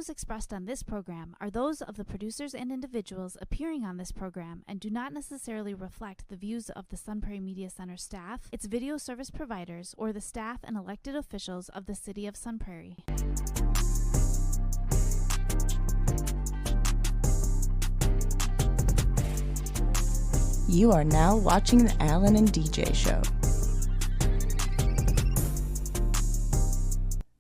views expressed on this program are those of the producers and individuals appearing on this program and do not necessarily reflect the views of the Sun Prairie Media Center staff, its video service providers, or the staff and elected officials of the City of Sun Prairie. You are now watching the Alan and DJ Show.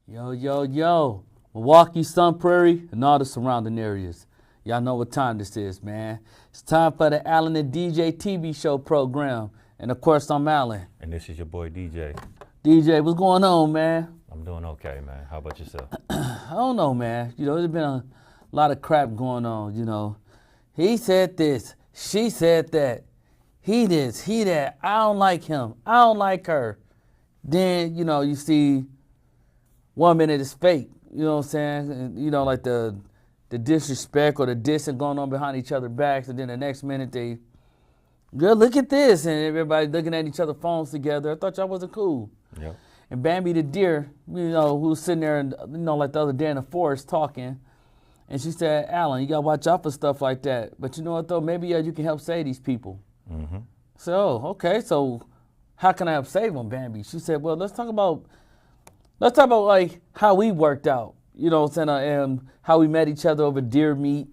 Yo, Milwaukee, Sun Prairie, and all the surrounding areas. Y'all know what time this is, man. It's time for the Alan and DJ TV show program. And of course, I'm Alan. And this is your boy, DJ. DJ, what's going on, man? I'm doing okay, man. How about yourself? I don't know, man. You know, there's been a lot of crap going on, you know. He said this, she said that, he this, he that. I don't like him. I don't like her. Then, you know, you see 1 minute is fake, you know what I'm saying? And, you know, like the disrespect or the dissing going on behind each other's backs, and then the next minute they, girl, look at this, and everybody looking at each other's phones together. I thought y'all wasn't cool. Yep. And Bambi the deer, you know, who was sitting there, and you know, like the other day in the forest talking, and she said, Alan, you gotta watch out for stuff like that. But you know what though? Maybe you can help save these people. Mm-hmm. So, okay, so how can I help save them, Bambi? She said, well, let's talk about like how we worked out, you know what I'm saying, and how we met each other over deer meat.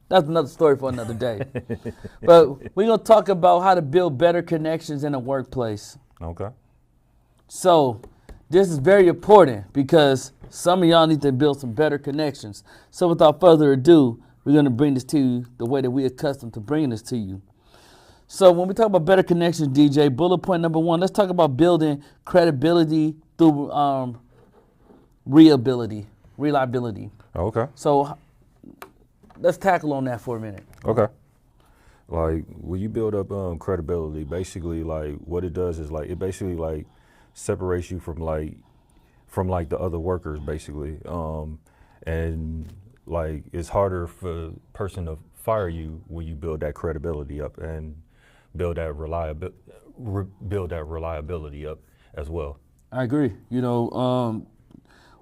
That's another story for another day. But we're going to talk about how to build better connections in the workplace. Okay. So this is very important because some of y'all need to build some better connections. So without further ado, we're going to bring this to you the way that we're accustomed to bringing this to you. So when we talk about better connections, DJ, bullet point number 1, let's talk about building credibility through reliability. Okay. So let's tackle on that for a minute. Okay. Like when you build up credibility, basically like what it does is like it basically like separates you from the other workers basically, and like it's harder for a person to fire you when you build that credibility up and build that reliability up as well. I agree. You know,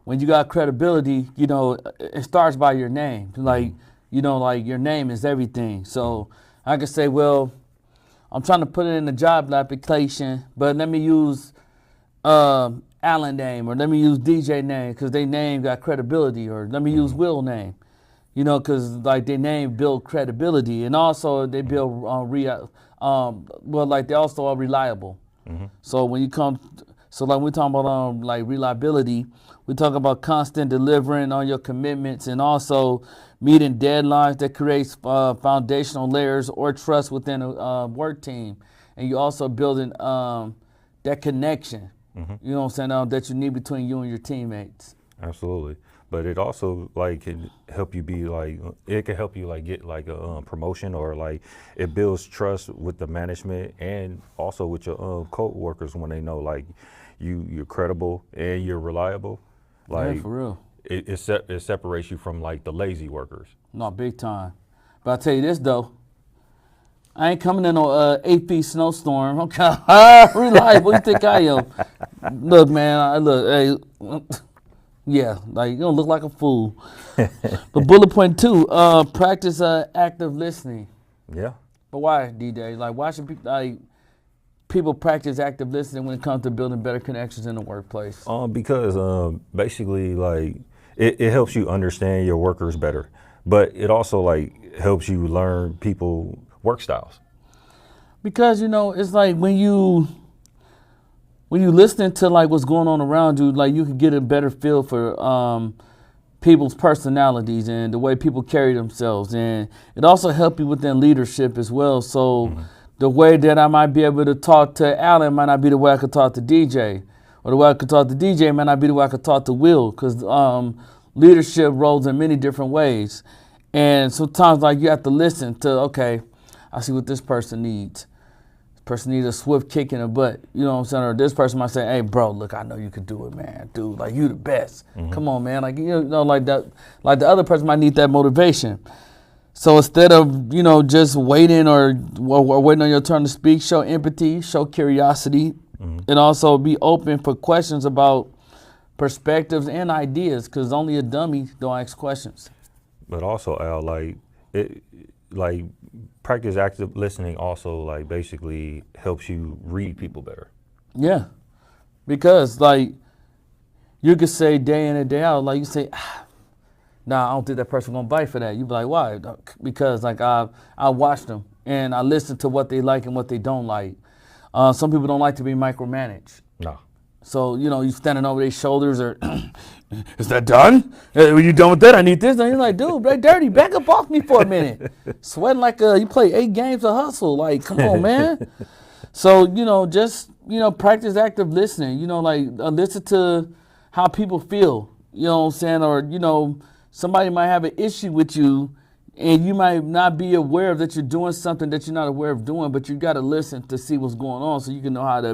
when you got credibility, you know, it starts by your name. Like, you know, like your name is everything. So I can say, well, I'm trying to put it in the job application, but let me use Alan name, or let me use DJ name because they name got credibility, or let me use Will name, you know, because like their name build credibility, and also they build they also are reliable. Mm-hmm. So when you come, so like we're talking about like reliability, we talk about constant delivering on your commitments, and also meeting deadlines that creates foundational layers or trust within a work team, and you also building that connection. Mm-hmm. You know what I'm saying, that you need between you and your teammates. Absolutely. But it also like can help you be like, it can help you like get like a promotion, or like it builds trust with the management and also with your co-workers when they know like you're credible and you're reliable. Like, yeah, for real. It separates you from like the lazy workers. No, big time. But I'll tell you this though, I ain't coming in no 8 feet snowstorm. I'm kind of reliable. What do you think I am? Look, man, hey, yeah, like you don't look like a fool. But bullet point 2, practice active listening. Yeah. But why, DJ? Like, why should people practice active listening when it comes to building better connections in the workplace? Because basically, like, it helps you understand your workers better, but it also like helps you learn people work styles. Because you know, it's like when you listen to like what's going on around you, like you can get a better feel for people's personalities and the way people carry themselves, and it also helps you within leadership as well. So the way that I might be able to talk to Alan might not be the way I could talk to DJ, or the way I could talk to DJ might not be the way I could talk to Will, because leadership rolls in many different ways, and sometimes like you have to listen to, okay, I see what this person needs. Person needs a swift kick in the butt, you know what I'm saying? Or this person might say, hey, bro, look, I know you can do it, man. Dude, like, you the best. Mm-hmm. Come on, man. Like, you know, like that, like the other person might need that motivation. So instead of, you know, just waiting or waiting on your turn to speak, show empathy, show curiosity, and also be open for questions about perspectives and ideas, because only a dummy don't ask questions. But also, Al, like practice active listening also like basically helps you read people better. Yeah, because like you could say day in and day out, like you say, nah, I don't think that person gonna bite for that. You be like, why? Because like I watch them and I listen to what they like and what they don't like. Some people don't like to be micromanaged. No. So, you know, you standing over their shoulders or, is that done? When you done with that, I need this. And you're like, dude, Ray Dirty, back up off me for a minute. Sweating like you play 8 games of Hustle. Like, come on, man. So, you know, just, you know, practice active listening. You know, like listen to how people feel. You know what I'm saying? Or, you know, somebody might have an issue with you and you might not be aware that you're doing something that you're not aware of doing, but you got to listen to see what's going on so you can know how to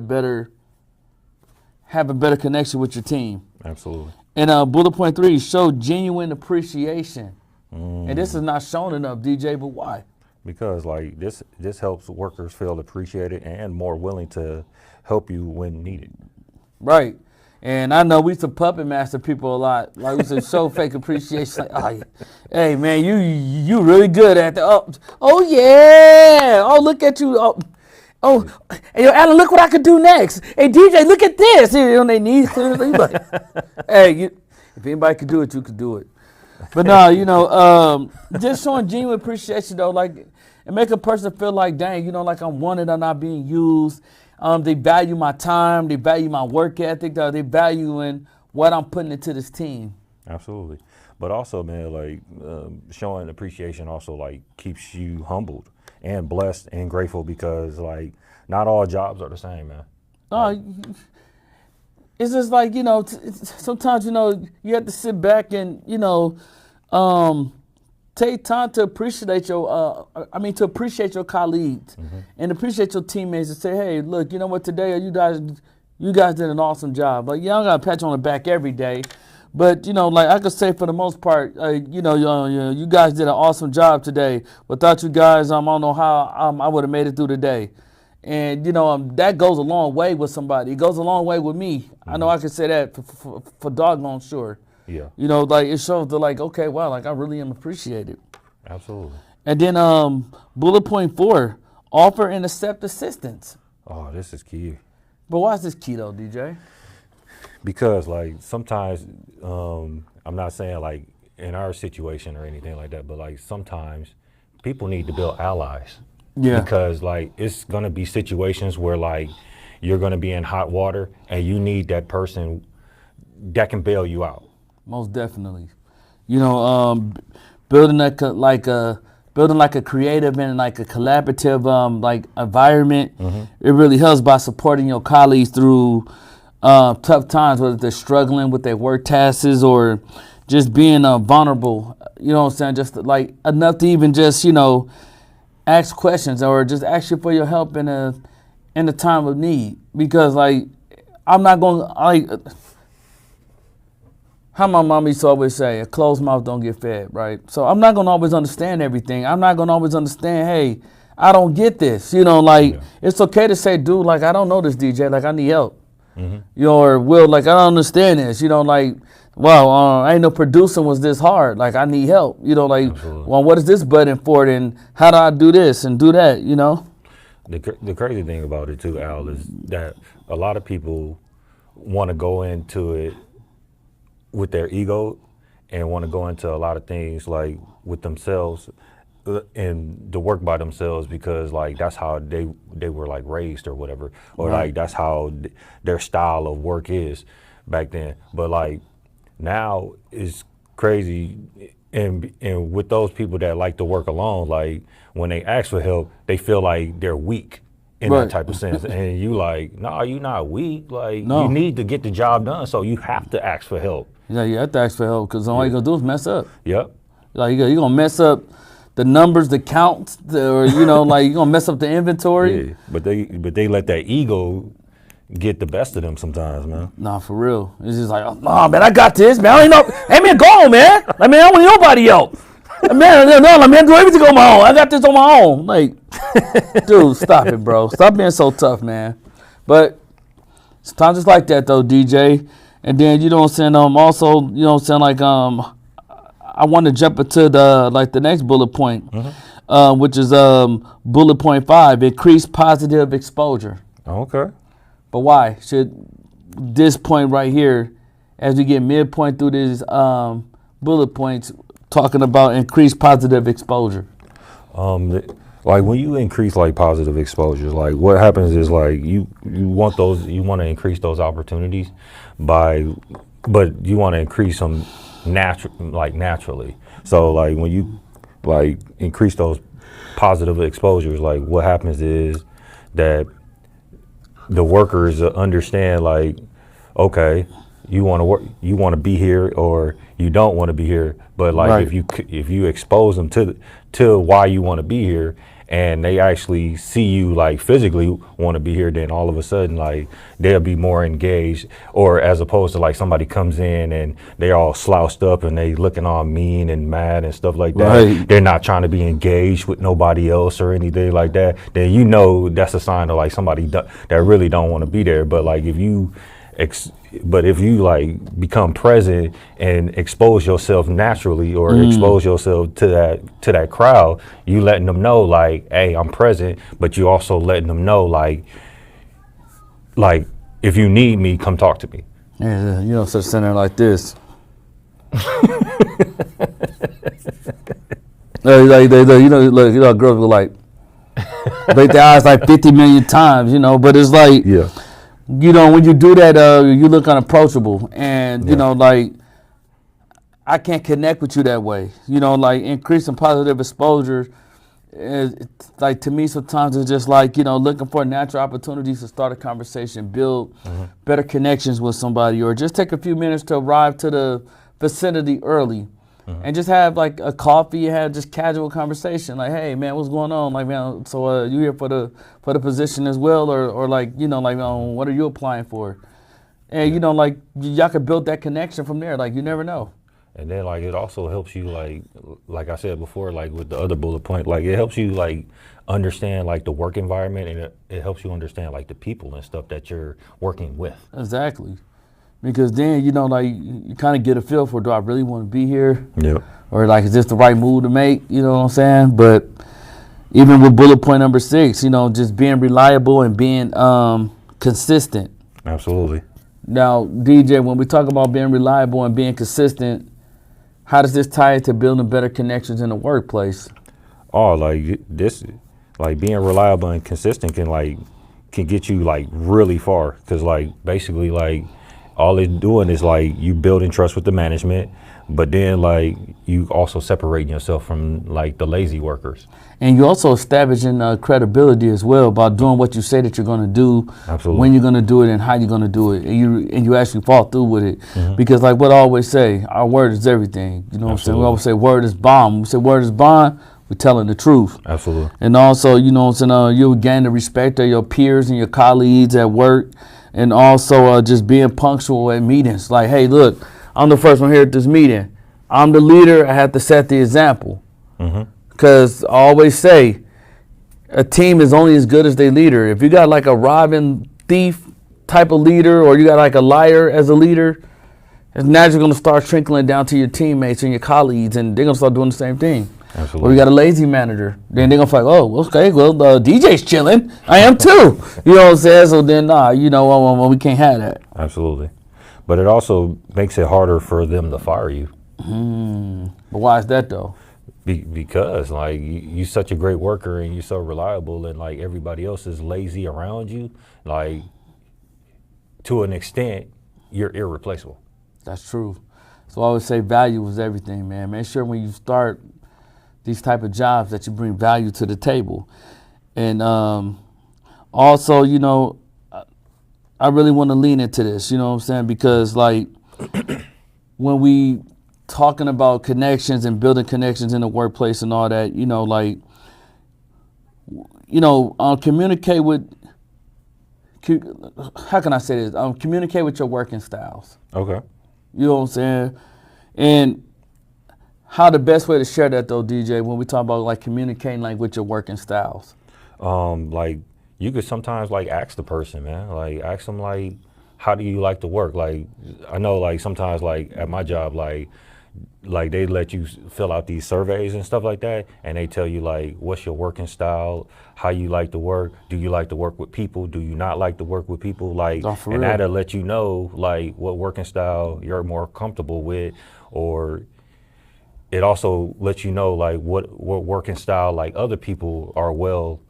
have a better connection with your team. Absolutely. And bullet point 3, show genuine appreciation. And this is not shown enough, DJ, but why? Because like this helps workers feel appreciated and more willing to help you when needed. Right. And I know we used to puppet master people a lot. Like we used to show fake appreciation. Like, oh, hey man, you really good at that. Oh yeah. Oh, look at you. Oh, hey, yo, Alan, look what I could do next. Hey, DJ, look at this. You know, they need clearly. Like, hey, if anybody could do it, you could do it. But no, you know, just showing genuine appreciation, though, like, and make a person feel like, dang, you know, like I'm wanted, I'm not being used. They value my time. They value my work ethic. They value in what I'm putting into this team. Absolutely. But also, man, like showing appreciation also like keeps you humbled and blessed and grateful because like not all jobs are the same, man. It's just like, you know, sometimes, you know, you have to sit back and, you know, take time to appreciate your colleagues and appreciate your teammates and say, hey, look, you know what, today you guys did an awesome job. Like, yeah, I don't got to pat you on the back every day. But, you know, like I could say for the most part, you guys did an awesome job today. Without you guys, I don't know how I would have made it through the day. And, you know, that goes a long way with somebody. It goes a long way with me. I know I can say that for doggone sure. Yeah. You know, like it shows that like, okay, wow, like I really am appreciated. Absolutely. And then bullet point 4, offer and accept assistance. Oh, this is key. But why is this key though, DJ? Because like sometimes, I'm not saying like in our situation or anything like that, but like sometimes people need to build allies. Yeah. Because like it's gonna be situations where like you're gonna be in hot water and you need that person that can bail you out. Most definitely. You know, building like a creative and like a collaborative like environment. It really helps by supporting your colleagues through tough times, whether they're struggling with their work tasks or just being vulnerable. You know what I'm saying? Just like enough to even just, you know, ask questions or just ask you for your help in a time of need. Because like I'm not going to how my mom used to always say, a closed mouth don't get fed, right? So I'm not going to always understand everything. I'm not going to always understand, hey, I don't get this. You know, like, It's okay to say, dude, like, I don't know this, DJ. Like, I need help. You know, or Will, like, I don't understand this. You know, like, wow, I ain't no producing was this hard. Like, I need help. You know, like, well, what is this button for? And how do I do this and do that, you know? The crazy thing about it, too, Al, is that a lot of people want to go into it with their ego and want to go into a lot of things like with themselves and to work by themselves because like that's how they were like raised or whatever or like that's how their style of work is back then. But like now it's crazy and with those people that like to work alone, like when they ask for help, they feel like they're weak in that type of sense. And you like, nah, you not weak. Like you need to get the job done, so you have to ask for help. Yeah, you have to ask for help because all you're going to do is mess up. Yep. Like you're going to mess up the numbers, the counts, or, you know, like you're going to mess up the inventory. Yeah, but they let that ego get the best of them sometimes, man. Nah, for real. It's just like, oh, man, I got this, man. I don't know. Hey, man, go on, man. Like, man, I don't want nobody help. Man, no, man, do everything on my own. I got this on my own. Like, dude, stop it, bro. Stop being so tough, man. But sometimes it's like that, though, DJ. And then, you know what I'm saying, also, you know what I'm saying, like, I want to jump into the next bullet point, which is bullet point 5, increase positive exposure. Okay. But why should this point right here, as we get midpoint through these bullet points, talking about increased positive exposure? Like when you increase like positive exposures, like what happens is like you want to increase those opportunities but you want to increase them naturally. So like when you like increase those positive exposures, like what happens is that the workers understand like, okay, you want to work, you want to be here, or you don't want to be here. But like Right. if you expose them to why you want to be here, and they actually see you like physically want to be here, then all of a sudden like they'll be more engaged. Or as opposed to like somebody comes in and they're all slouched up and they looking all mean and mad and stuff like that. Right. They're They're not trying to be engaged with nobody else or anything like that. Then you know that's a sign of like somebody that really don't want to be there. But like if you like become present and expose yourself naturally, or expose yourself to that crowd, you letting them know like, hey, I'm present, but you also letting them know like if you need me, come talk to me. Yeah, you know, such center like this. You know, girls will like break their eyes like 50 million times, you know, but it's like, Yeah. you know, when you do that, you look unapproachable, and you know, like, I can't connect with you that way. You know, like increasing positive exposure, like to me sometimes it's just like, you know, looking for natural opportunities to start a conversation, build better connections with somebody, or just take a few minutes to arrive to the vicinity early. And just have like a coffee, have just casual conversation, like, hey man, what's going on? Like, man, so you here for the position as well, or like, you know, like, what are you applying for? And you know, like, y'all could build that connection from there. Like, you never know. And then like it also helps you like I said before, like with the other bullet point, like it helps you like understand like the work environment, and it helps you understand like the people and stuff that you're working with. Exactly. Because then, you know, like, you kind of get a feel for, do I really want to be here? Yep. Or like, is this the right move to make? You know what I'm saying? But even with bullet point number 6, you know, just being reliable and being consistent. Absolutely. Now, DJ, when we talk about being reliable and being consistent, how does this tie into building better connections in the workplace? Oh, like this, like being reliable and consistent can get you like really far. Cause like basically like all it's doing is like you building trust with the management, but then like you also separating yourself from like the lazy workers. And you also establishing credibility as well by doing what you say that you're going to do, Absolutely. when you're going to do it, and how you're going to do it, and you actually follow through with it. Because like what I always say, our word is everything. You know what I'm saying? We always say word is bond. When we say word is bond, we're telling the truth. Absolutely. And also, you know what I'm saying, you'll gain the respect of your peers and your colleagues at work, and also just being punctual at meetings. Like, hey, look, I'm the first one here at this meeting. I'm the leader. I have to set the example. Because I always say, a team is only as good as their leader. If you got like a robbing thief type of leader, or you got like a liar as a leader, it's naturally going to start trickling down to your teammates and your colleagues, and they're going to start doing the same thing. Absolutely. Or you got a lazy manager, then they're going to feel like, oh, okay, well, DJ's chilling. I am too. You know what I'm saying? So then, you know, we can't have that. Absolutely. But it also makes it harder for them to fire you. But why is that though? Because like you're such a great worker and you're so reliable, and like everybody else is lazy around you, like to an extent you're irreplaceable. That's true. So I always say value is everything, man. Make sure when you start these type of jobs that you bring value to the table. And also, you know, I really want to lean into this, you know what I'm saying? Because like when we talking about connections and building connections in the workplace and all that, you know, like, you know, communicate with, how can I say this? Communicate with your working styles. Okay. You know what I'm saying? And how the best way to share that though, DJ, when we talk about like communicating like with your working styles? Like you could sometimes like ask the person, man, like ask them like how do you like to work? Like, I know, like, sometimes, like, at my job, like they let you fill out these surveys and stuff like that, and they tell you, like, what's your working style, how you like to work, do you like to work with people, do you not like to work with people, like, Oh, for and real? that'll let you know, like, what working style you're more comfortable with, or it also lets you know, like, what working style, like, other people are well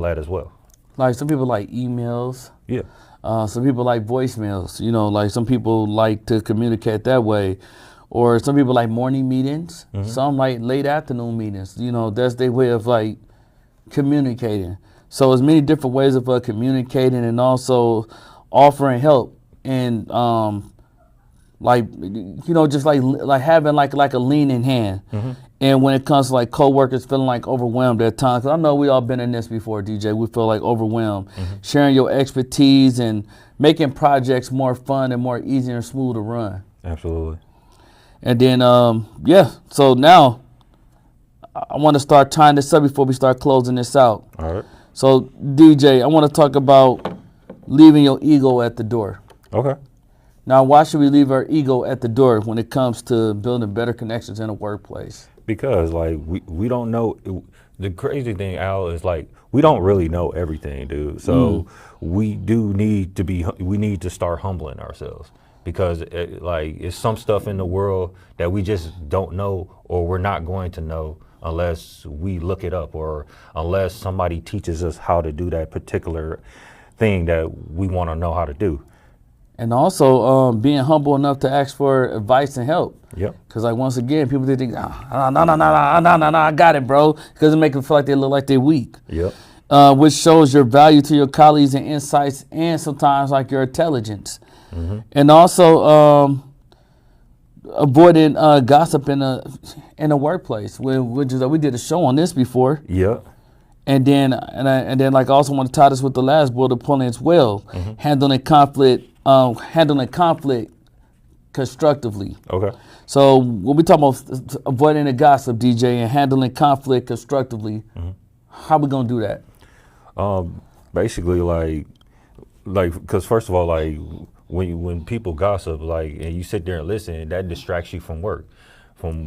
at as well. Like some people like emails. Yeah. Some people like voicemails, you know, like some people like to communicate that way. Or some people like morning meetings. Some like late afternoon meetings. You know, that's their way of like communicating. So there's many different ways of communicating and also offering help and like, you know, just like having like a leaning hand. And when it comes to like coworkers feeling like overwhelmed at times, 'cause I know we all been in this before, DJ. We feel like overwhelmed. Sharing your expertise and making projects more fun and more easy and smooth to run. Absolutely. And then, yeah, so now I want to start tying this up before we start closing this out. All right. So, DJ, I want to talk about leaving your ego at the door. Okay. Now, why should we leave our ego at the door when it comes to building better connections in the workplace? Because, like, we don't know. The crazy thing, Al, is, like, we don't really know everything, dude. So we need to start humbling ourselves. Because it's some stuff in the world that we just don't know, or we're not going to know unless we look it up, or unless somebody teaches us how to do that particular thing that we want to know how to do. And also being humble enough to ask for advice and help. Yep. Because like once again, people think, no, I got it, bro. Because it makes them feel like they look like they're weak. Yep. Which shows your value to your colleagues and insights, and sometimes like your intelligence. And also avoiding gossip in a workplace, which is we did a show on this before. Yep. And then like I also want to tie this with the last bullet point as well, handling conflict constructively. Okay. So when we talk about avoiding the gossip, DJ, and handling conflict constructively, how we gonna do that? Basically, like, because first of all, like, when people gossip, like, and you sit there and listen, that distracts you from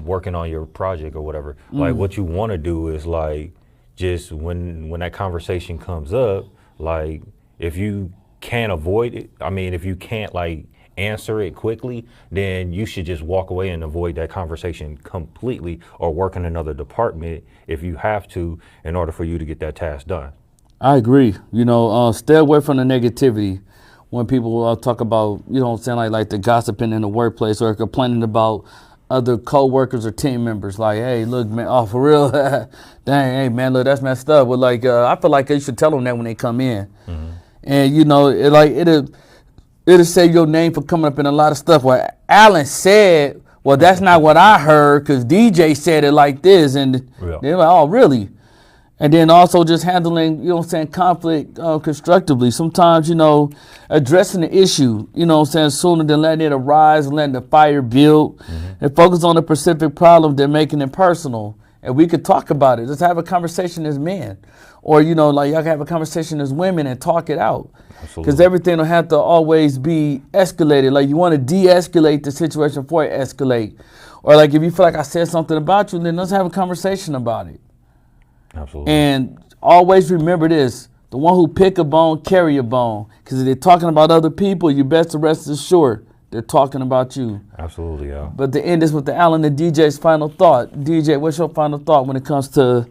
working on your project or whatever. Like, what you want to do is, like, just when that conversation comes up, like, if you can't avoid it, I mean, if you can't, like, answer it quickly, then you should just walk away and avoid that conversation completely, or work in another department if you have to, in order for you to get that task done. I agree. You know, stay away from the negativity when people talk about, you know what I'm saying, like the gossiping in the workplace or complaining about other co-workers or team members. Like, hey, look, man, oh, for real? Dang, hey, man, look, that's messed up. But, like, I feel like you should tell them that when they come in. And, you know, it'll save your name for coming up in a lot of stuff. Well, Alan said, well, that's not what I heard because DJ said it like this. And they're like, oh, really? And then also just handling, you know what I'm saying, conflict constructively. Sometimes, you know, addressing the issue, you know what I'm saying, sooner than letting it arise and letting the fire build. And focus on the specific problem than making it personal. And we could talk about it. Just have a conversation as men. Or, you know, like y'all can have a conversation as women and talk it out. Because everything will have to always be escalated. Like you want to de-escalate the situation before it escalate. Or like if you feel like I said something about you, then let's have a conversation about it. Absolutely. And always remember this, the one who pick a bone, carry a bone. Because if they're talking about other people, you best to rest assured they're talking about you. Absolutely, yeah. But to end this with the Alan and DJ's final thought. DJ, what's your final thought when it comes to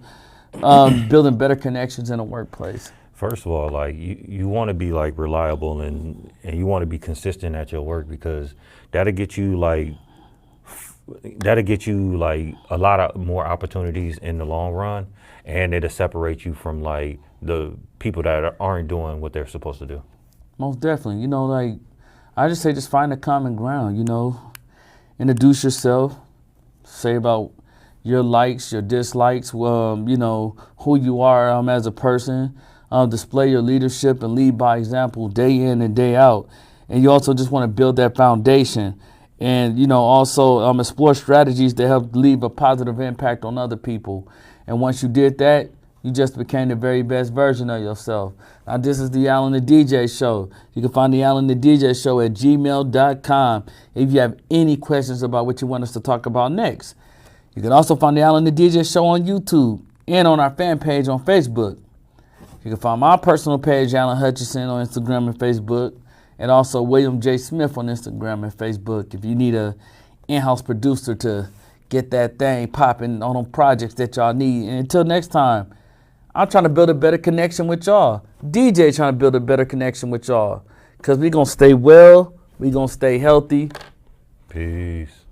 building better connections in a workplace? First of all, like you want to be like reliable and you want to be consistent at your work, because that'll get you like a lot of more opportunities in the long run, and it'll separate you from like the people that aren't doing what they're supposed to do. Most definitely. You know, like I just say just find a common ground, you know, introduce yourself, say about your likes, your dislikes, you know, who you are as a person, display your leadership and lead by example day in and day out. And you also just want to build that foundation and, you know, also explore strategies to help leave a positive impact on other people. And once you did that, you just became the very best version of yourself. Now, this is the Alan the DJ Show. You can find the Alan the DJ Show at gmail.com if you have any questions about what you want us to talk about next. You can also find the Alan the DJ Show on YouTube and on our fan page on Facebook. You can find my personal page, Alan Hutchinson, on Instagram and Facebook, and also William J. Smith on Instagram and Facebook if you need a in-house producer to get that thing popping on them projects that y'all need. And until next time, I'm trying to build a better connection with y'all. DJ trying to build a better connection with y'all. Because we going to stay well. We going to stay healthy. Peace.